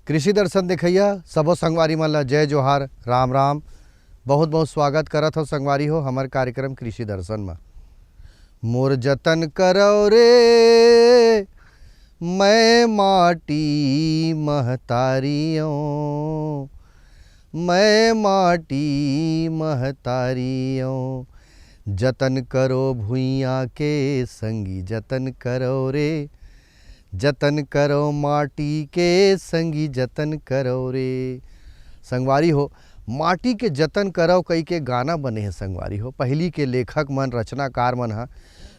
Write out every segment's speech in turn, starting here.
कृषि दर्शन देखैया सबो संगवारी मन ला जय जोहार राम राम। बहुत बहुत स्वागत करत हो संगवारी हो हमार कार्यक्रम कृषि दर्शन में। मोर जतन करौ रे मैं माटी महतारियों, मैं माटी महतारियों। जतन करो भुइयाँ के संगी जतन करो रे, जतन करो माटी के संगी जतन करो रे। संगवारी हो माटी के जतन करो कई के गाना बने हैं संगवारी हो। पहली के लेखक मन रचनाकार मन हा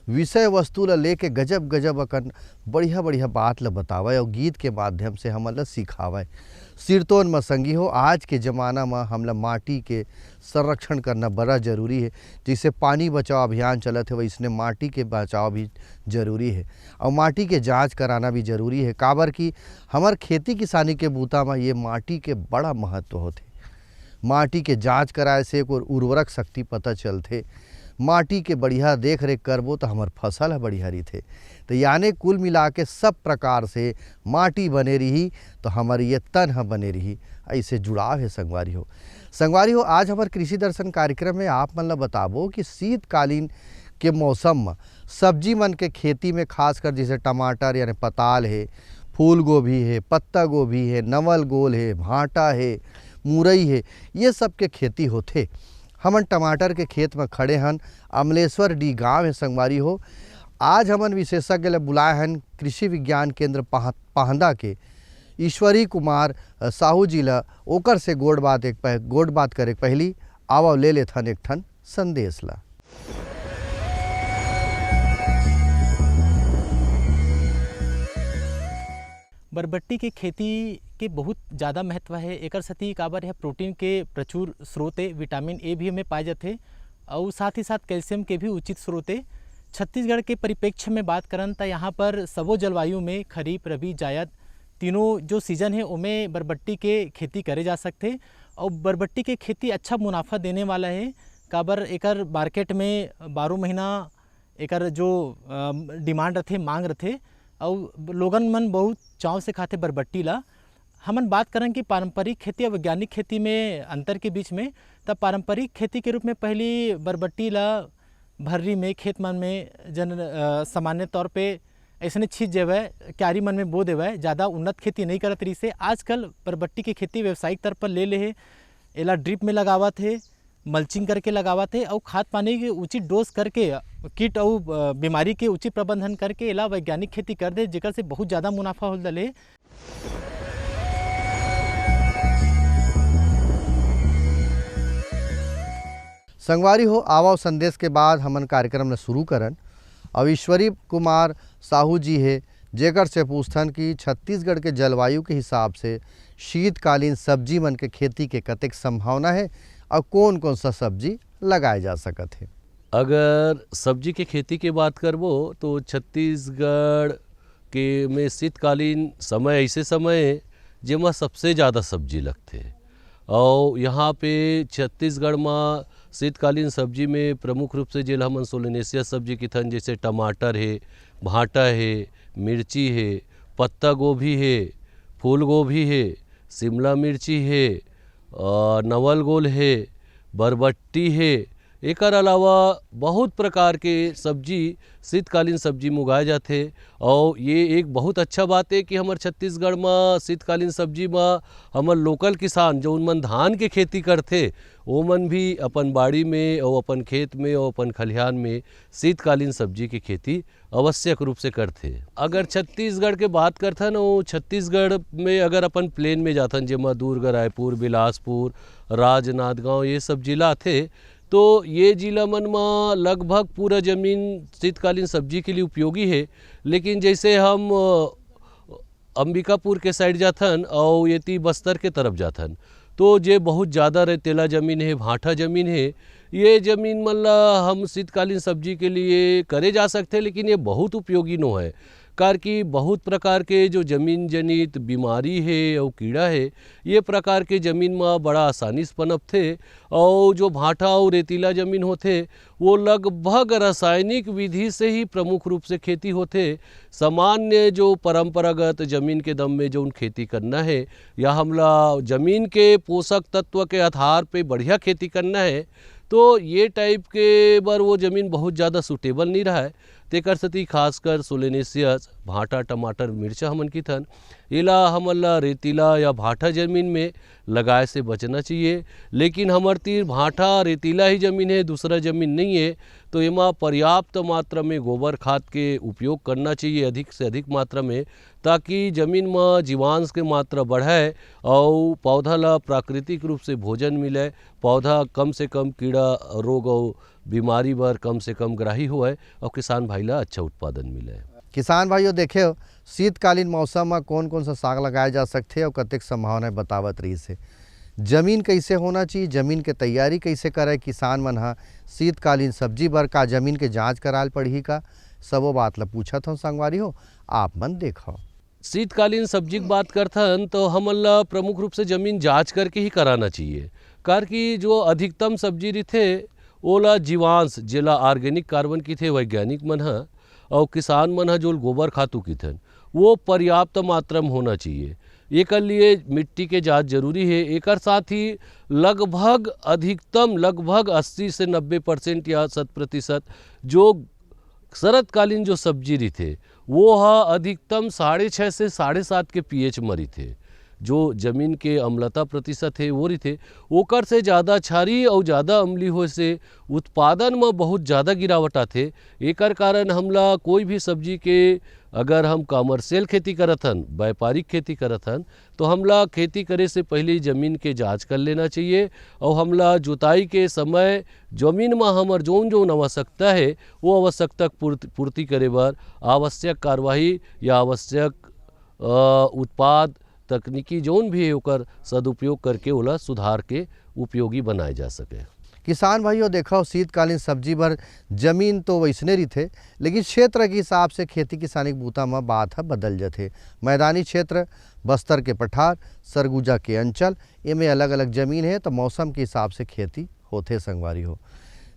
विषय वस्तु ला लेके गजब गजब अकन बढ़िया बढ़िया बात ला बतावे और गीत के माध्यम से हमन ला सिखावे। सिरतोन में संगी हो आज के ज़माना में हमला माटी के संरक्षण करना बड़ा जरूरी है। जैसे पानी बचाओ अभियान चलत है वैसने माटी के बचाव भी जरूरी है और माटी के जांच कराना भी जरूरी है। काबर कि हमार खेती किसानी के बूता में ये माटी के बड़ा महत्व होते। माटी के जांच कराए से एक उर्वरक शक्ति पता चलते। माटी के बढ़िया देख रेख करबो तो हमार फसल है बढ़िया रही। तो यानी कुल मिला के सब प्रकार से माटी बने रही तो हमारी ये तन है बने रही। ऐसे जुड़ाव है संगवारी हो। संगवारी हो आज हमारे कृषि दर्शन कार्यक्रम में आप मन ला बताबो कि शीतकालीन के मौसम में सब्जी मन के खेती में खासकर जैसे टमाटर यानी पताल है, फूल गोभी है, पत्ता गोभी है, नवल गोल है, भांटा है, मुरई है, ये सब के खेती होते। हमन टमाटर के खेत में खड़े हन। अमलेश्वर डी गांव है संगवारी हो। आज हमन विशेषज्ञ ले बुलाए हन कृषि विज्ञान केंद्र पाहंदा के ईश्वरी कुमार साहू जी ला। ओकर से गोड़ बात करे पहली आवा ले लेथन एक ठन संदेश ला। बरबट्टी के खेती के बहुत ज़्यादा महत्व है। एकर सती काबर है प्रोटीन के प्रचुर स्रोत है, विटामिन ए भी हमें पाए जाते और साथ ही साथ कैल्शियम के भी उचित स्रोत है। छत्तीसगढ़ के परिप्रेक्ष्य में बात करन तो यहाँ पर सबो जलवायु में खरीफ रबी जायद तीनों जो सीजन है उनमें बरबट्टी के खेती करे जा सकते और बरबट्टी के खेती अच्छा मुनाफा देने वाला है। काबर एकर मार्केट में 12 महीना एकर जो डिमांड रथे मांग रथे और लोगन मन बहुत चाव से खाते बरबट्टी ला। हमन बात करें कि पारंपरिक खेती और वैज्ञानिक खेती में अंतर के बीच में, तब पारंपरिक खेती के रूप में पहली बरबट्टी ला भर्री में खेत मन में सामान्य तौर पे ऐसे छींच देवे, क्यारी मन में बो देवे, ज़्यादा उन्नत खेती नहीं करत रही से। आजकल बरबट्टी की खेती व्यावसायिक तौर पर ले है। एला ड्रिप में लगावत है, मल्चिंग करके लगावत है और खाद पानी के उचित डोज करके कीट और बीमारी के उचित प्रबंधन करके एला वैज्ञानिक खेती कर दे, जेकर से बहुत ज़्यादा मुनाफा हो दले। संगवारी हो आवा संदेश के बाद हमन कार्यक्रम ने शुरू करन। और ईश्वरी कुमार साहू जी है जेकर से पूछथन कि छत्तीसगढ़ के जलवायु के हिसाब से शीतकालीन सब्जी मन के खेती के कतेक संभावना है और कौन कौन सा सब्जी लगाए जा सकत है। अगर सब्जी के खेती की बात करबो तो छत्तीसगढ़ के में शीतकालीन समय ऐसे समय जेमा सबसे ज़्यादा सब्जी लगते और यहाँ पे छत्तीसगढ़ में शीतकालीन सब्जी में प्रमुख रूप से जेल हमन सोलेनेसिया सब्जी की थन, जैसे टमाटर है, भांटा है, मिर्ची है, पत्ता गोभी है, फूल गोभी है, शिमला मिर्ची है, नवल गोल है, बरबट्टी है। एकर अलावा बहुत प्रकार के सब्जी शीतकालीन सब्जी में उगाए जाते और ये एक बहुत अच्छा बात है कि हमारे छत्तीसगढ़ में शीतकालीन सब्जी में हमारे लोकल किसान जो उनमन धान के खेती करते वो मन भी अपन बाड़ी में और अपन खेत में और अपन खलिहान में शीतकालीन सब्जी की खेती आवश्यक रूप से करते। अगर छत्तीसगढ़ के बात करथन वो छत्तीसगढ़ में अगर अपन प्लेन में जाथन जेमा दुर्ग, रायपुर, बिलासपुर, राजनांदगांव ये सब जिला थे तो ये जिला मन में लगभग पूरा ज़मीन शीतकालीन सब्जी के लिए उपयोगी है। लेकिन जैसे हम अंबिकापुर के साइड जाथन और ये बस्तर के तरफ जाथन तो जे बहुत ज़्यादा रेतीला ज़मीन है, भाटा ज़मीन है, ये ज़मीन मन ला हम शीतकालीन सब्जी के लिए करे जा सकते हैं लेकिन ये बहुत उपयोगी नो है। कार की बहुत प्रकार के जो जमीन जनित बीमारी है और कीड़ा है ये प्रकार के जमीन में बड़ा आसानी से पनपथे। और जो भाटा और रेतीला जमीन होते वो लगभग रासायनिक विधि से ही प्रमुख रूप से खेती होते। सामान्य जो परंपरागत जमीन के दम में जो उन खेती करना है या हमला जमीन के पोषक तत्व के आधार पे बढ़िया खेती करना है तो ये टाइप के बार वो ज़मीन बहुत ज़्यादा सूटेबल नहीं रहा है। तेकर सती खासकर सोलेनेसियस भाटा टमाटर मिर्चा हमन की थन इला हमला रेतीला या भाटा ज़मीन में लगाए से बचना चाहिए। लेकिन हमार तीर भाटा रेतीला ही ज़मीन है, दूसरा ज़मीन नहीं है, तो एमा पर्याप्त मात्रा में गोबर खाद के उपयोग करना चाहिए अधिक से अधिक मात्रा में, ताकि ज़मीन में जीवांश के मात्रा बढ़े और पौधा ला प्राकृतिक रूप से भोजन मिले, पौधा कम से कम कीड़ा रोग और बीमारी बर कम से कम ग्राही होए और किसान भाई ला अच्छा उत्पादन मिले। किसान भाइयों देखे शीतकालीन मौसम में कौन कौन सा साग लगाए जा सकते और कतेक संभावना बतावत रही से जमीन कैसे होना चाहिए, जमीन के तैयारी कैसे करे किसान मन हा, शीतकालीन सब्जी बर का जमीन के जांच कराल पड़ही का, सबो बात ला पूछत हूँ संगवारी हो आप मन देखो। शीतकालीन सब्जी की बात करथन तो हमन ला प्रमुख रूप से जमीन जांच करके ही कराना चाहिए, कार की जो अधिकतम सब्जी रथे ओला जीवांश जेला ऑर्गेनिक कार्बन की थे वैज्ञानिक मन हा और किसान मन हा जो गोबर खातू की थन वो पर्याप्त मात्रा में होना चाहिए। एक लिए मिट्टी के जांच जरूरी है। एक साथ ही लगभग अधिकतम लगभग 80 से 90% या 100% जो शरतकालीन जो सब्जी रही थे वो हा अधिकतम 6.5 से 7.5 के pH मरी थे। जो जमीन के अम्लता प्रतिशत है वो रही थे ओकर से ज़्यादा क्षारी और ज़्यादा अम्ली हो से उत्पादन में बहुत ज़्यादा गिरावट आथे। एकर कारण हमला कोई भी सब्जी के अगर हम कमर्शियल खेती करथन व्यापारिक खेती करथन तो हमला खेती करे से पहले ज़मीन के जांच कर लेना चाहिए और हमला जुताई के समय ज़मीन में हमर जोन जोन आवश्यकता है वो आवश्यकता पूर्ति करे बर आवश्यक कार्यवाही या आवश्यक उत्पाद तकनीकी जोन भी है ओकर सदुपयोग करके ओला सुधार के उपयोगी बनाए जा सके। किसान भाइयों देखो शीतकालीन सब्जी बर जमीन तो वैसने रही थे, लेकिन क्षेत्र के हिसाब से खेती किसानी के बूता में बात है बदल जाते। मैदानी क्षेत्र बस्तर के पठार सरगुजा के अंचल इनमें अलग अलग जमीन है तो मौसम के हिसाब से खेती होते संगवारी हो।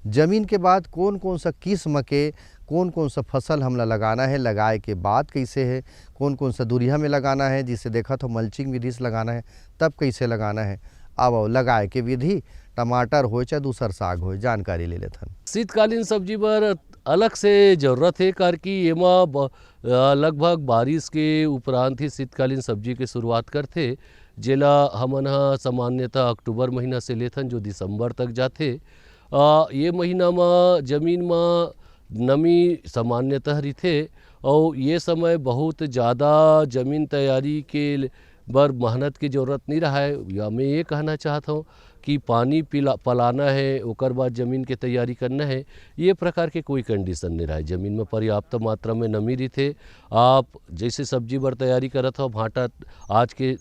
जमीन के बाद कौन कौन सा किस्म के कौन कौन सा फसल हमला लगाना है, लगाए के बाद कैसे है, कौन कौन सा दूरिया में लगाना है, जिसे देखा तो मल्चिंग विधि से लगाना है तब कैसे लगाना है, अब लगाए के विधि टमाटर हो चाहे दूसर साग हो जानकारी ले लेथन। शीतकालीन सब्जी पर अलग से जरूरत है कार की एमा लगभग बारिश के उपरांत ही शीतकालीन सब्जी के शुरुआत करते, जेला हमन हा सामान्यतः अक्टूबर महीना से लेथन जो दिसंबर तक जाते। ये महीना में जमीन में नमी सामान्यतः रही और ये समय बहुत ज़्यादा ज़मीन तैयारी के बर मेहनत की ज़रूरत नहीं रहा है। या मैं ये कहना चाहता हूँ कि पानी पलाना है ओकर बाद ज़मीन के तैयारी करना है, ये प्रकार के कोई कंडीशन नहीं रहा है। ज़मीन में पर्याप्त मात्रा में नमी रही थे। आप जैसे सब्जी बर तैयारी करत हो, भाटा आज के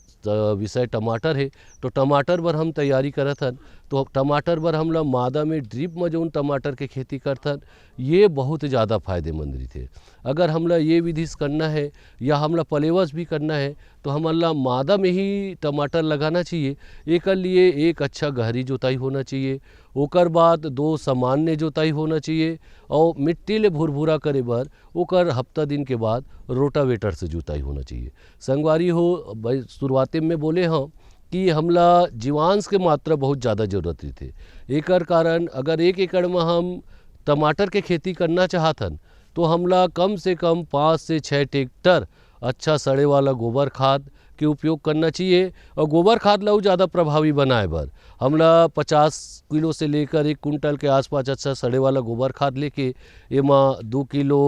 विषय टमाटर है तो टमाटर बर हम तैयारी करत हन तो टमाटर बर हमला मादा में ड्रिप में जो टमाटर के खेती करथन ये बहुत ज़्यादा फायदेमंद रही थे। अगर हमला ये विधि से करना है या हमला पलेवस भी करना है तो हमला मादा में ही टमाटर लगाना चाहिए। एक लिए एक अच्छा गहरी जोताई होना चाहिए, ओकर बाद 2 सामान्य जोताई होना चाहिए और मिट्टी ले भुरभुरा करे बर ओकर हफ्ता दिन के बाद रोटावेटर से जोताई होना चाहिए। संगवारी हो शुरुआती में बोले हाँ कि हमला जीवांश के मात्रा बहुत ज़्यादा जरूरत रही थे। एकर कारण अगर 1 एकड़ में हम टमाटर के खेती करना चाहतन तो हमला कम से कम 5 से 6 ट्रैक्टर अच्छा सड़े वाला गोबर खाद के उपयोग करना चाहिए। और गोबर खाद ला ज़्यादा प्रभावी बनाए बर हमला 50 किलो से लेकर 1 कुंटल के आसपास अच्छा सड़े वाला गोबर खाद लेके एमा 2 किलो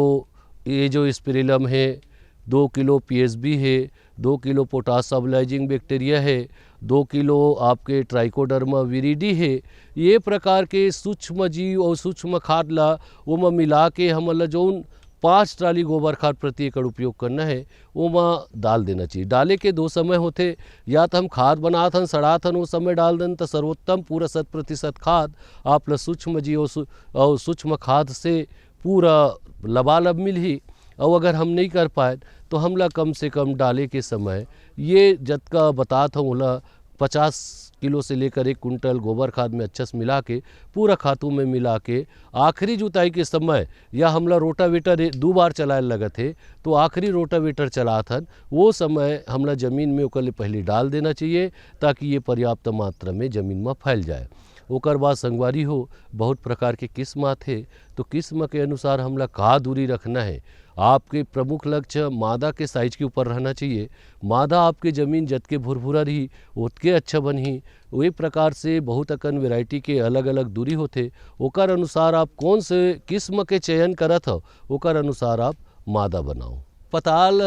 ये जो स्पिरिलम है, 2 किलो पीएसबी है, 2 किलो पोटास स्टेबलाइजिंग बैक्टीरिया है, 2 किलो आपके ट्राइकोडर्मा विरिडी है। ये प्रकार के सूक्ष्म जीव और सूक्ष्म खाद ला वो में मिला के हमला जौन 5 ट्राली गोबर खाद प्रति एकड़ उपयोग करना है वो में डाल देना चाहिए। डाले के 2 समय होते, या तो हम खाद बनाथन सड़ाथन उस समय डाल दें तो सर्वोत्तम पूरा 100% खाद आप सूक्ष्म जीव और सूक्ष्म खाद से पूरा लबालब मिल ही। और अगर हम नहीं कर पाए तो हमला कम से कम डाले के समय ये जतका बताता हूँ ला 50 किलो से लेकर 1 कुंटल गोबर खाद में अच्छा से मिला के पूरा खातू में मिला के आखिरी जुताई के समय या हमला रोटावेटर 2 बार चलाए लगत है तो आखिरी रोटावेटर चलाथन वो समय हमला ज़मीन में ओकर ले पहले डाल देना चाहिए ताकि ये पर्याप्त मात्रा में ज़मीन में फैल जाए। ओकर बाद संगवारी हो बहुत प्रकार के किस्म आते तो किस्म के अनुसार हमला का दूरी रखना है। आपके प्रमुख लक्ष्य मादा के साइज के ऊपर रहना चाहिए। मादा आपके ज़मीन जतके भुरभुरा रही उतके अच्छा बनही। वही प्रकार से बहुत अकन वैरायटी के अलग अलग दूरी होते ओकर अनुसार आप कौन से किस्म के चयन करत हो ओकर अनुसार आप मादा बनाओ। पताल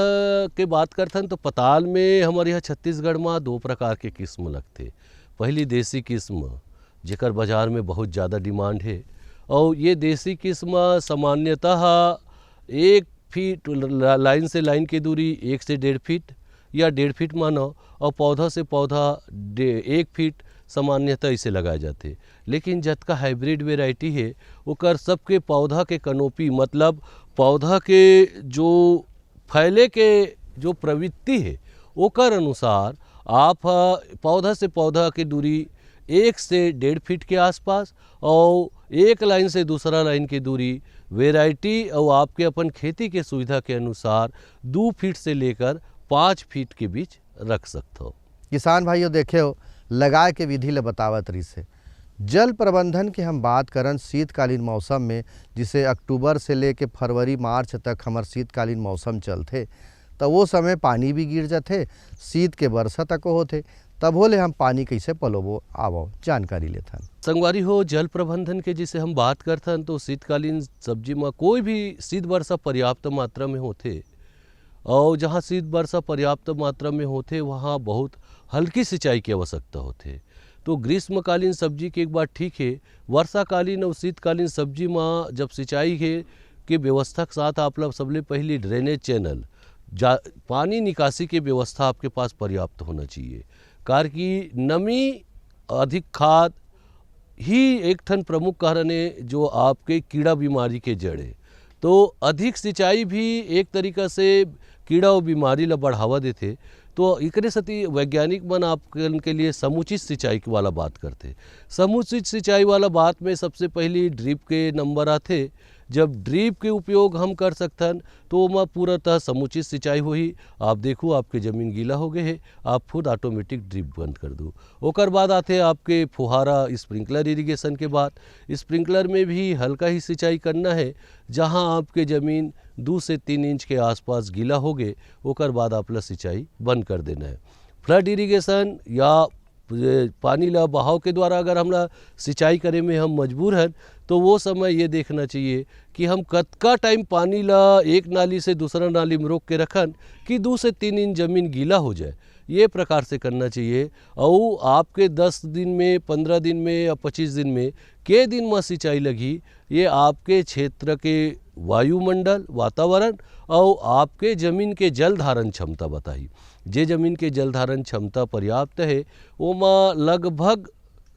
के बात करथन तो पताल में हमारे यहाँ छत्तीसगढ़ में 2 प्रकार के किस्म लगते। पहली देसी किस्म जेकर बाज़ार में बहुत ज़्यादा डिमांड है और ये देसी किस्म सामान्यतः 1 फीट लाइन से लाइन की दूरी 1 से 1.5 फीट या 1.5 फीट मानो और पौधा से पौधा 1 फीट सामान्यतः इसे लगाए जाते। लेकिन जतका हाइब्रिड वेराइटी है ओकर सबके पौधा के कनोपी मतलब पौधा के जो फैले के जो प्रवृत्ति है ओकर अनुसार आप पौधा से पौधा की दूरी 1 से 1.5 फीट के आसपास और एक लाइन से दूसरा लाइन की दूरी वेराइटी और आपके अपन खेती के सुविधा के अनुसार 2 फीट से लेकर 5 फीट के बीच रख सकते हो। किसान भाइयों देखे हो लगाए के विधि ले बतावत रही से जल प्रबंधन की हम बात करन शीतकालीन मौसम में जिसे अक्टूबर से लेके फरवरी मार्च तक हमार शीतकालीन मौसम चलते तो वो समय पानी भी गिर जाते शीत के वर्षा तक होते तब होले हम पानी कैसे पलोबो आवो जानकारी लेथन। संगवारी हो जल प्रबंधन के जिसे हम बात करथन तो शीतकालीन सब्जी में कोई भी शीत वर्षा पर्याप्त मात्रा में होते और जहाँ शीत वर्षा पर्याप्त मात्रा में होते वहाँ बहुत हल्की सिंचाई की आवश्यकता होते। तो ग्रीष्मकालीन सब्जी के एक बात ठीक है वर्षाकालीन और शीतकालीन सब्जी में जब सिंचाई के व्यवस्था के साथ आप लोग सबले पहली ड्रेनेज चैनल पानी निकासी की व्यवस्था आपके पास पर्याप्त होना चाहिए। कार की नमी अधिक खाद ही एक ठन प्रमुख कारण है जो आपके कीड़ा बीमारी के जड़े। तो अधिक सिंचाई भी एक तरीका से कीड़ा और बीमारी ला बढ़ावा देते। तो एकरे सती वैज्ञानिक मन आपके लिए समुचित सिंचाई वाला बात करते। समुचित सिंचाई वाला बात में सबसे पहली ड्रिप के नंबर आते। जब ड्रिप के उपयोग हम कर सकतन तो वह पूर्णतः समुचित सिंचाई हुई। आप देखो आपके ज़मीन गीला हो गए है आप खुद ऑटोमेटिक ड्रिप बंद कर दो। ओकर बाद आते आपके फुहारा स्प्रिंकलर इरिगेशन के बाद स्प्रिंकलर में भी हल्का ही सिंचाई करना है। जहां आपके ज़मीन 2 से 3 इंच के आसपास गीला हो गए ओकर बाद आप सिंचाई बंद कर देना है। फ्लड इरिगेशन या पानी ला बहाव के द्वारा अगर हमरा सिंचाई करे में हम मजबूर हैं तो वो समय ये देखना चाहिए कि हम कतका टाइम पानी ला एक नाली से दूसरा नाली में रोक के रखन कि 2 से 3 इंच ज़मीन गीला हो जाए। ये प्रकार से करना चाहिए। और आपके 10 दिन में 15 दिन में या 25 दिन में के दिन में सिंचाई लगी ये आपके क्षेत्र के वायुमंडल वातावरण और आपके ज़मीन के जल धारण क्षमता बताई। जे ज़मीन के जल धारण क्षमता पर्याप्त है वो में लगभग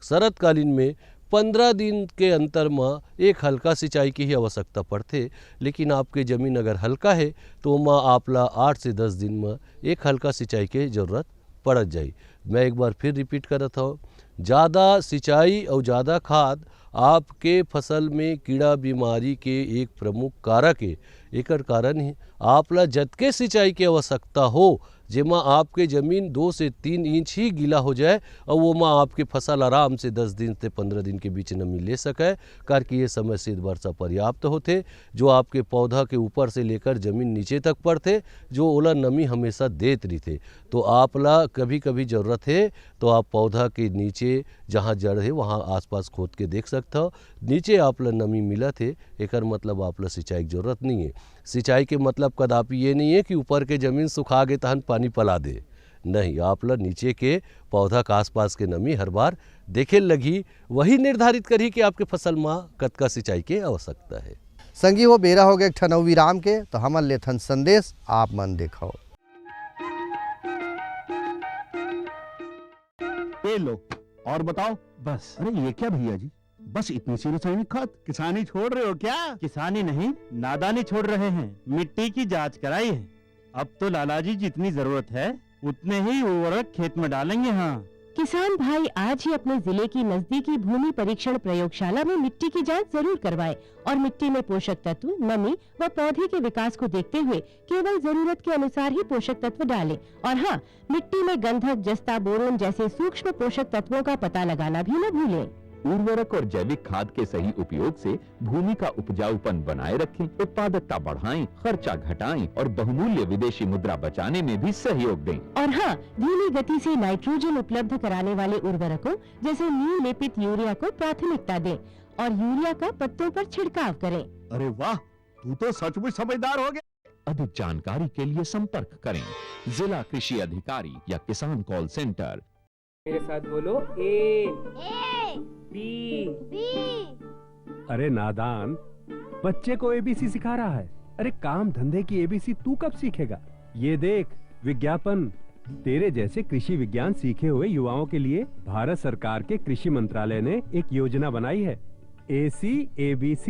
शरतकालीन में 15 दिन के अंतर में एक हल्का सिंचाई की ही आवश्यकता पड़ते। लेकिन आपके ज़मीन अगर हल्का है तो वहाँ आपला 8 से 10 दिन में एक हल्का सिंचाई की ज़रूरत पड़ जाए। मैं एक बार फिर रिपीट करता हूँ ज़्यादा सिंचाई और ज़्यादा खाद आपके फसल में कीड़ा बीमारी के एक प्रमुख कारक है। एकर कारण ही आपला जतके सिंचाई की आवश्यकता हो जेमा आपके ज़मीन 2 से 3 इंच ही गीला हो जाए और वो में आपके फसल आराम से 10 दिन से 15 दिन के बीच नमी ले सके। कार कि ये समय शीत वर्षा पर्याप्त होते जो आपके पौधा के ऊपर से लेकर ज़मीन नीचे तक पड़ते जो ओला नमी हमेशा देत रही थे। तो आपला कभी कभी ज़रूरत है तो आप पौधा के नीचे जहाँ जड़ है वहाँ आसपास खोद के देख सकते हो नीचे आपला नमी मिला थे। एकर मतलब आपला सिंचाई की ज़रूरत नहीं है। सिंचाई के मतलब कदापि ये नहीं है कि ऊपर के ज़मीन सुखा गए तहन पानी पला दे, नहीं आपला नीचे के पौधा के आसपास के नमी हर बार देखे लगी वही निर्धारित करी कि आपके फसल में कतका सिंचाई के आवश्यकता है। संगी वो बेरा हो गए ठनौ विराम के तो हमन लेथन संदेश आप मन देखो। ये लो और बताओ। बस अरे ये क्या भैया जी बस इतनी सी रासायनिक खाद? किसानी छोड़ रहे हो क्या? किसानी नहीं, नादानी छोड़ रहे हैं। मिट्टी की जांच कराई है। अब तो लालाजी जितनी जरूरत है उतने ही उर्वरक खेत में डालेंगे। हाँ, किसान भाई आज ही अपने जिले की नजदीकी भूमि परीक्षण प्रयोगशाला में मिट्टी की जांच जरूर करवाएं और मिट्टी में पोषक तत्व, नमी व पौधे के विकास को देखते हुए केवल जरूरत के अनुसार ही पोषक तत्व डालें। और हाँ, मिट्टी में गंधक, जस्ता, बोरोन जैसे सूक्ष्म पोषक तत्वों का पता लगाना भी न भूलें। उर्वरक और जैविक खाद के सही उपयोग से भूमि का उपजाऊपन बनाए रखें, उत्पादकता बढ़ाएं, खर्चा घटाएं और बहुमूल्य विदेशी मुद्रा बचाने में भी सहयोग दें। और हाँ, धीमी गति से नाइट्रोजन उपलब्ध कराने वाले उर्वरकों जैसे नीम लेपित यूरिया को प्राथमिकता दें और यूरिया का पत्तों पर छिड़काव करें। अरे वाह, तू तो सचमुच समझदार हो गया। अधिक जानकारी के लिए संपर्क करें जिला कृषि अधिकारी या किसान कॉल सेंटर। मेरे साथ बोलो ए बी। अरे नादान, बच्चे को एबीसी सिखा रहा है। अरे काम धंधे की एबीसी तू कब सीखेगा? ये देख विज्ञापन। तेरे जैसे कृषि विज्ञान सीखे हुए युवाओं के लिए भारत सरकार के कृषि मंत्रालय ने एक योजना बनाई है, ACABC।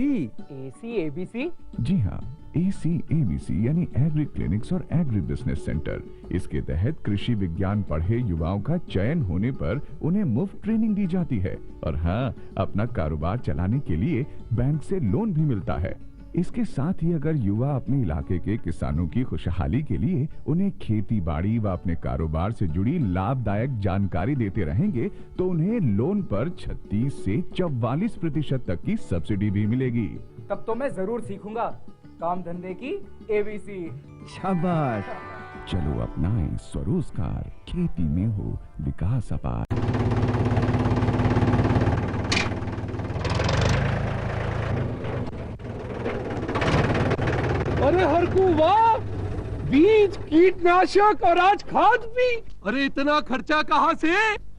ACABC? जी हाँ, ACABC यानी एग्री क्लिनिक्स और एग्री बिजनेस सेंटर। इसके तहत कृषि विज्ञान पढ़े युवाओं का चयन होने पर उन्हें मुफ्त ट्रेनिंग दी जाती है और हाँ, अपना कारोबार चलाने के लिए बैंक से लोन भी मिलता है। इसके साथ ही अगर युवा अपने इलाके के किसानों की खुशहाली के लिए उन्हें खेती बाड़ी व अपने कारोबार से जुड़ी लाभदायक जानकारी देते रहेंगे तो उन्हें लोन पर 36 से 44% तक की सब्सिडी भी मिलेगी। तब तो मैं जरूर सीखूंगा काम धंधे की ABC। शाबाश, चलो अपनाएं स्वरोजगार, खेती में हो विकास अपार। अरे हरकू वाह, बीज, कीटनाशक और आज खाद भी। अरे इतना खर्चा कहाँ से?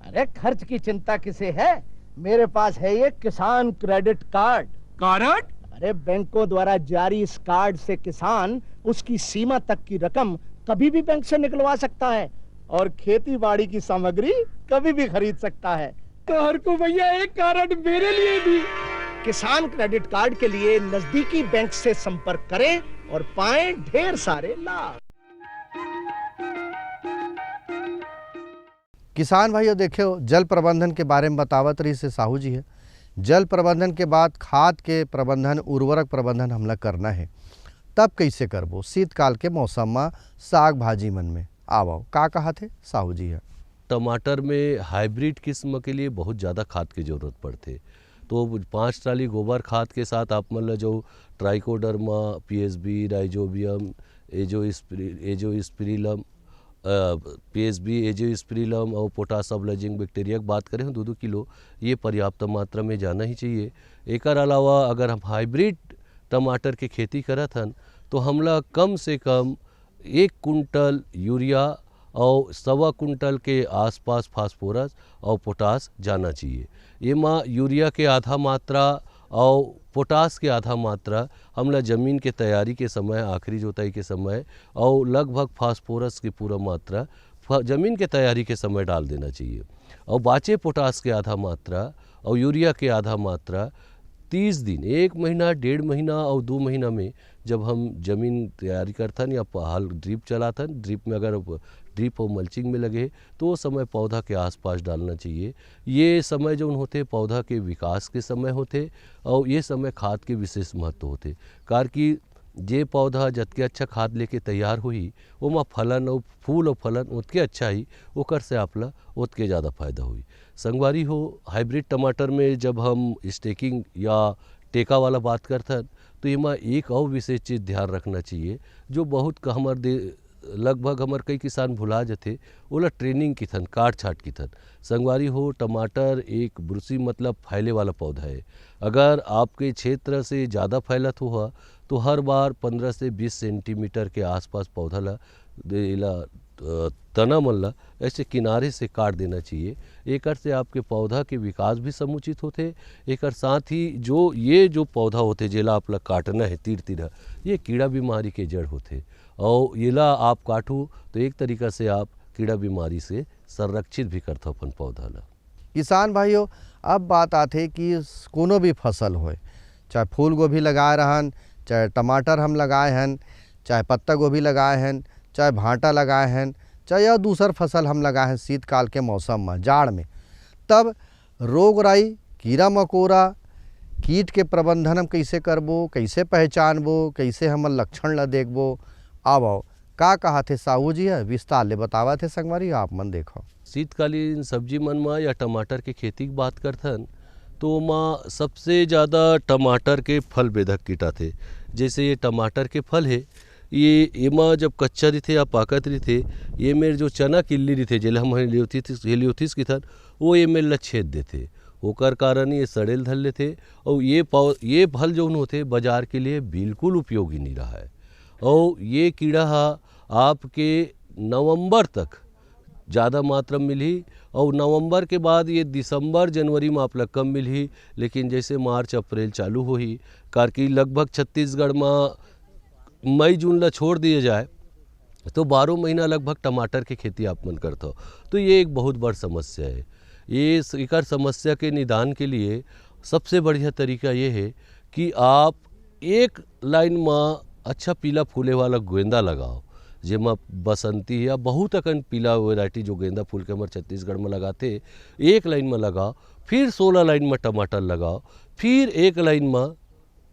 अरे खर्च की चिंता किसे है, मेरे पास है ये किसान क्रेडिट कार्ड। कार्ड? अरे बैंकों द्वारा जारी इस कार्ड से किसान उसकी सीमा तक की रकम कभी भी बैंक से निकलवा सकता है और खेती बाड़ी की सामग्री कभी भी खरीद सकता है। तो हरकू भैया एक कार्ड मेरे लिए भी। किसान क्रेडिट कार्ड के लिए नजदीकी बैंक से संपर्क करें और पाएं ढेर सारे लाभ। किसान भाइयों देखो, जल प्रबंधन के बारे में बतावत रही से साहू जी है। जल प्रबंधन के बाद खाद के प्रबंधन, उर्वरक प्रबंधन हमला करना है, तब कैसे करबो? शीतकाल के मौसम में साग भाजी मन में आवो का कहा थे साहू जी है। टमाटर में हाइब्रिड किस्म के लिए बहुत ज़्यादा खाद की ज़रूरत पड़ते, तो 5 ट्राली गोबर खाद के साथ आप मतलब जो trichoderma, PSB, rhizobium, Azospirillum, PSB, Azospirillum और पोटास सबलाइजिंग बैक्टीरिया की बात करें 2-2 किलो, ये पर्याप्त मात्रा में जाना ही चाहिए। एक अलावा अगर हम हाइब्रिड टमाटर के खेती करत हन तो हमला कम से कम 1 कुंटल यूरिया और 1.25 कुंटल के आसपास फास्फोरस और पोटास जाना चाहिए। ये माँ यूरिया के आधा मात्रा और पोटास के आधा मात्रा हमला ज़मीन के तैयारी के समय, आखिरी जोताई के समय, और लगभग फास्फोरस की पूरा मात्रा ज़मीन के तैयारी के समय डाल देना चाहिए। और बाचे पोटास के आधा मात्रा और यूरिया के आधा मात्रा 30 दिन, 1 महीना, 1.5 महीना और 2 महीना में जब हम ज़मीन तैयारी करथन या हाल ड्रिप चलाथन, ड्रिप में अगर ड्रिप और मल्चिंग में लगे तो वो समय पौधा के आसपास डालना चाहिए। ये समय जो होते पौधा के विकास के समय होते और ये समय खाद के विशेष महत्व होते, कार कि जे पौधा जतके अच्छा खाद लेके तैयार हुई वो में फलन और फूल और फलन उतके अच्छा ही ओकर से आपला उतके ज़्यादा फायदा हुई। संगवारी हो, हाइब्रिड टमाटर में जब हम स्टेकिंग या टेका वाला बात करते तो इमा एक और विशेष चीज़ ध्यान रखना चाहिए जो बहुत लगभग हमारे कई किसान भुला जाते, ओला ट्रेनिंग की थन, काट छाट की थन। संगवारी हो, टमाटर एक ब्रुसी मतलब फैले वाला पौधा है। अगर आपके क्षेत्र से ज़्यादा फैलत हुआ तो हर बार 15 से 20 सेंटीमीटर के आसपास पौधा ला तना मल्ला ऐसे किनारे से काट देना चाहिए। एक से आपके पौधा के विकास भी समुचित होते, एक साथ ही जो पौधा होते जेला आप काटना है तीर ये कीड़ा बीमारी के जड़ होते और येला आप काटू तो एक तरीका से आप कीड़ा बीमारी से संरक्षित भी करते अपन पौधा ला। किसान भाइयों, अब बात आते कि कोनो भी फसल होए, चाहे फूल गोभी लगाए रहन, चाहे टमाटर हम लगाए हैं, चाहे पत्ता गोभी लगाए हैं, चाहे भांटा लगाए हैं, चाहे या दूसर फसल हम लगाए हैं शीतकाल के मौसम में, जाड़ में, तब रोग राई, कीड़ा मकोड़ा, कीट के प्रबंधन हम कैसे करबो, कैसे पहचानबो, कैसे हम लक्षण ला देखबो, आवो का कहा थे साहू जी है विस्तार ले बतावा थे संगवारी आप मन देखो। शीतकालीन सब्जी मन में या टमाटर के खेती की बात करथन तो माँ सबसे ज़्यादा टमाटर के फल बेधक कीटा थे। जैसे ये टमाटर के फल है, ये एमा जब कच्चा रही थे या पाकत रही थे, ये मेरे जो चना किल्ली रही थे जेला हम हेलियोथिस की थन, वो ये मेरे ला छेद देते, ओकर कारण ये सड़ेल धल लेते। और ये फल जो होते बाजार के लिए बिल्कुल उपयोगी नहीं रहा है। और ये कीड़ा आपके नवंबर तक ज़्यादा मात्रा में मिली, और नवंबर के बाद ये दिसंबर जनवरी में आप लोग कम मिली, लेकिन जैसे मार्च अप्रैल चालू हो ही कारकी लगभग छत्तीसगढ़ में मई जून ला छोड़ दिए जाए तो 12 महीना लगभग टमाटर की खेती आप मन करते हो। तो ये एक बहुत बड़ समस्या है। ये इकर समस्या के निदान के लिए सबसे बढ़िया तरीका ये है कि आप एक लाइन में अच्छा पीला फूले वाला गेंदा लगाओ, जेमा बसंती या बहुत अकन पीला वैरायटी जो गेंदा फूल के हमारे छत्तीसगढ़ में लगाते, एक लाइन में लगाओ, फिर 16 लाइन में टमाटर लगाओ, फिर एक लाइन में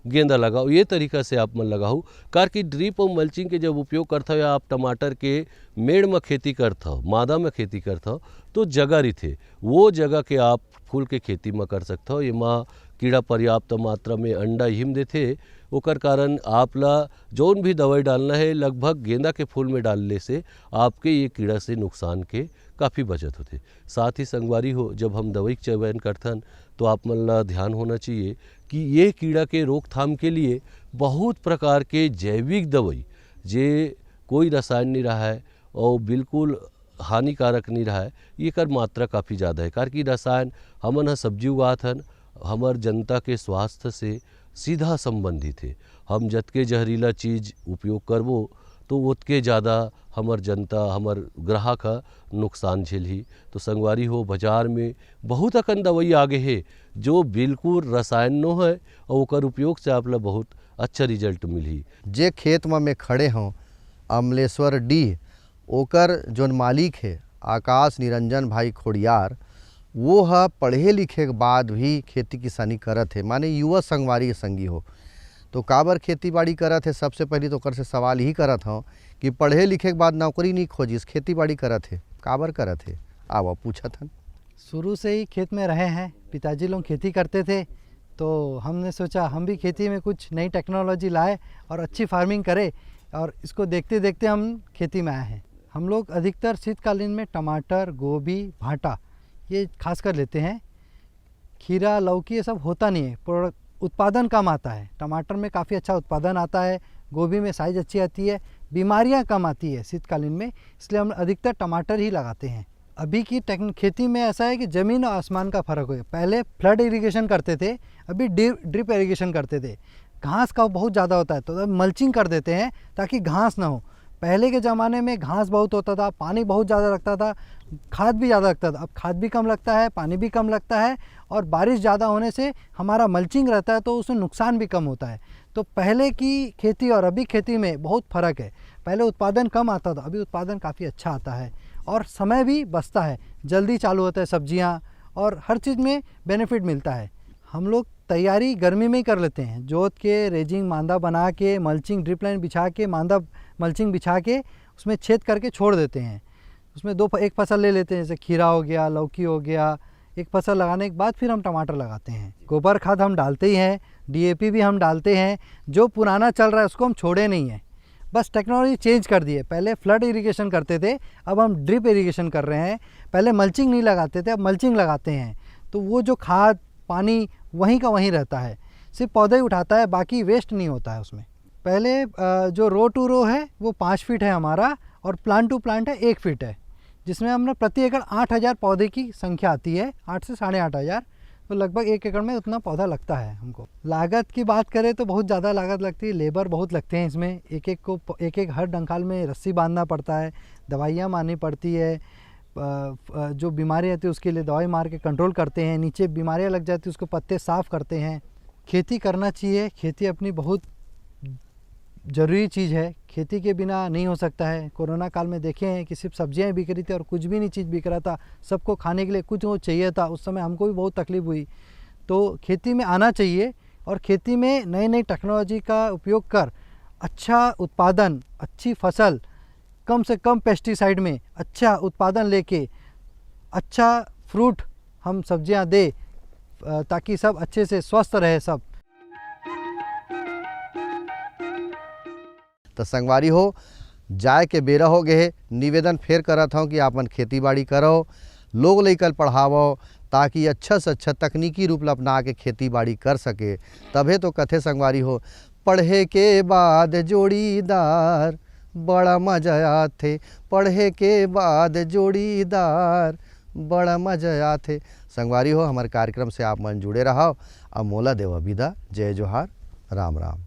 गेंदा लगाओ। ये तरीका से आप मन लगाओ, कार की ड्रिप और मल्चिंग के जब उपयोग करता हो या आप टमाटर के मेड़ में खेती करता हो, मादा में खेती करता हो, तो जगह रही थे वो जगह के आप फूल के खेती में कर सकते हो। ये माँ कीड़ा पर्याप्त मात्रा में अंडा हिम देते, ओकर कारण आपला जौन भी दवाई डालना है लगभग गेंदा के फूल में डालने से आपके ये कीड़ा से नुकसान के काफ़ी बचत होते। साथ ही संगवारी हो, जब हम दवाई के चयन करथन तो आप मन ला ध्यान होना चाहिए कि ये कीड़ा के रोकथाम के लिए बहुत प्रकार के जैविक दवाई जे कोई रसायन नहीं रहा है और बिल्कुल हानिकारक नहीं रहा है, ये कर मात्रा काफ़ी ज़्यादा है। कार की रसायन हमन सब्जी उगात हन, हमार जनता के स्वास्थ्य से सीधा संबंधित है। हम जतके जहरीला चीज़ उपयोग करबो तो उतके ज़्यादा हमार जनता, हमार ग्राहक का नुकसान झेलही। तो संगवारी हो, बाजार में बहुत अकन दवाई आगे है जो बिल्कुल रसायन नो है और ओकर उपयोग से आपला बहुत अच्छा रिजल्ट मिली। जे खेत में खड़े हों अमलेश्वर डी, ओकर जोन मालिक है आकाश निरंजन भाई खोड़ियार, वो है पढ़े लिखे के बाद भी खेती किसानी करत है, माने युवा संगवारी के संगी हो। तो काबर खेती बाड़ी करत है, सबसे पहले तो कर से सवाल ही करत हूँ कि पढ़े लिखे के बाद नौकरी नहीं खोजिस, खेती बाड़ी करत है, काबर करत है, आवा पूछत हन। शुरू से ही खेत में रहे हैं, पिताजी लोग खेती करते थे, तो हमने सोचा हम भी खेती में कुछ नई टेक्नोलॉजी लाए और अच्छी फार्मिंग करें, और इसको देखते देखते हम खेती में आए हैं। हम लोग अधिकतर शीतकालीन में टमाटर, गोभी, भांटा ये खास कर लेते हैं। खीरा, लौकी ये सब होता नहीं है, उत्पादन कम आता है। टमाटर में काफ़ी अच्छा उत्पादन आता है, गोभी में साइज अच्छी आती है, बीमारियां कम आती है शीतकालीन में, इसलिए हम अधिकतर टमाटर ही लगाते हैं। अभी की खेती में ऐसा है कि ज़मीन और आसमान का फ़र्क है। पहले फ्लड इरिगेशन करते थे, अभी ड्रिप इरिगेशन करते थे। घास का बहुत ज़्यादा होता है तो अब मल्चिंग कर देते हैं ताकि घास ना हो। पहले के ज़माने में घास बहुत होता था, पानी बहुत ज़्यादा लगता था, खाद भी ज़्यादा लगता था। अब खाद भी कम लगता है, पानी भी कम लगता है, और बारिश ज़्यादा होने से हमारा मल्चिंग रहता है तो उसमें नुकसान भी कम होता है। तो पहले की खेती और अभी खेती में बहुत फ़र्क है। पहले उत्पादन कम आता था, अभी उत्पादन काफ़ी अच्छा आता है और समय भी बचता है, जल्दी चालू होता है सब्जियां, और हर चीज़ में बेनिफिट मिलता है। हम लोग तैयारी गर्मी में ही कर लेते हैं, जोत के रेजिंग मांदा बना के, मल्चिंग ड्रिप लाइन बिछा के, मांदा मल्चिंग बिछा के उसमें छेद करके छोड़ देते हैं। उसमें एक फसल ले लेते हैं, जैसे खीरा हो गया, लौकी हो गया। एक फसल लगाने के बाद फिर हम टमाटर लगाते हैं। गोबर खाद हम डालते ही हैं, DAP भी हम डालते हैं। जो पुराना चल रहा है उसको हम छोड़े नहीं हैं, बस टेक्नोलॉजी चेंज कर दी है। पहले फ्लड इरिगेशन करते थे, अब हम ड्रिप इरिगेशन कर रहे हैं। पहले मल्चिंग नहीं लगाते थे, अब मल्चिंग लगाते हैं। तो वो जो खाद पानी वहीं का वहीं रहता है, सिर्फ पौधे ही उठाता है, बाकी वेस्ट नहीं होता है उसमें। पहले जो रो टू रो है वो 5 फीट है हमारा, और प्लांट टू प्लांट है 1 फीट है, जिसमें हमने प्रति एकड़ 8000 पौधे की संख्या आती है, 8 से 8500। तो लगभग 1 एकड़ में उतना पौधा लगता है हमको। लागत की बात करें तो बहुत ज़्यादा लागत लगती है, लेबर बहुत लगते हैं इसमें। एक एक हर डंकाल में रस्सी बांधना पड़ता है, दवाइयाँ मारनी पड़ती है, जो बीमारी आती है उसके लिए दवाई मार के कंट्रोल करते हैं, नीचे बीमारियां लग जाती है उसको पत्ते साफ़ करते हैं। खेती करना चाहिए, खेती अपनी बहुत ज़रूरी चीज़ है, खेती के बिना नहीं हो सकता है। कोरोना काल में देखे हैं कि सिर्फ सब्जियां बिक रही थी और कुछ भी नहीं चीज़ बिक रहा था, सबको खाने के लिए कुछ वो चाहिए था, उस समय हमको भी बहुत तकलीफ हुई। तो खेती में आना चाहिए और खेती में नई नई टेक्नोलॉजी का उपयोग कर अच्छा उत्पादन, अच्छी फसल, कम से कम पेस्टिसाइड में अच्छा उत्पादन लेके अच्छा फ्रूट हम सब्जियां दे, ताकि सब अच्छे से स्वस्थ रहे सब। तो संगवारी हो, जाए के बेरा हो गए, निवेदन फेर करत हूँ कि आपन खेती बाड़ी करो, लोग लेकर पढ़ावो, ताकि अच्छा से अच्छा तकनीकी रूप अपना के खेती बाड़ी कर सके। तभे तो कथे संगवारी हो, पढ़े के बाद जोड़ीदार बड़ा मजा आथे, पढ़े के बाद जोड़ीदार बड़ा मजा आथे। संगवारी हो, हमारे कार्यक्रम से आप मन जुड़े रहो। अब मोला देव विदा, जय जोहार, राम राम।